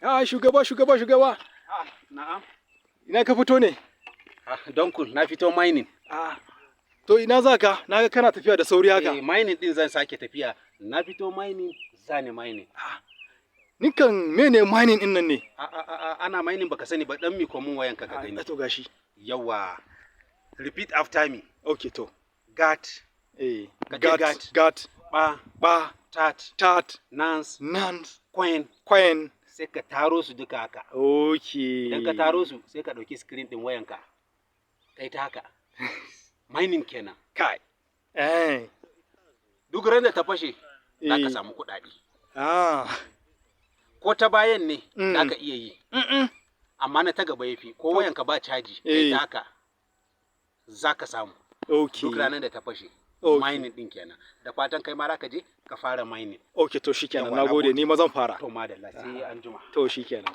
Shugaba. Na'am. Ina ka fito ne? Donkul, na fito mining. To ina za ka? Na ga kana tafiya da sauri haka. Mining din zan sake tafiya. Na fito mining, zani mining. Nikan mene mining din nan ne? Ana mining baka sani ba, dan miko mun wayanka ka gani. To gashi. Yawa. Repeat after me. Okay to. Gat. Gat. Ba. Tat. Nans. Coin. Sai ka taro su duka haka. Okay. Idan ka taro su sai ka ɗauki screen ɗin wayanka. Kai ta haka. Mining kenan. Kai. Duk ran da ta fashe za ka samu kuɗaɗe. Ko ta bayan ne za ka iya yi. Amma na ta gaba yafi ko wayanka ba caji. Kai ta haka za ka samu. Duk ranar da ta fashe. Mining din kenan. Da fatan kai ma ka je ka fara mining. Okay to shikenan. Nagode, ni ma zan fara. To madalla sai an juma. To shikenan.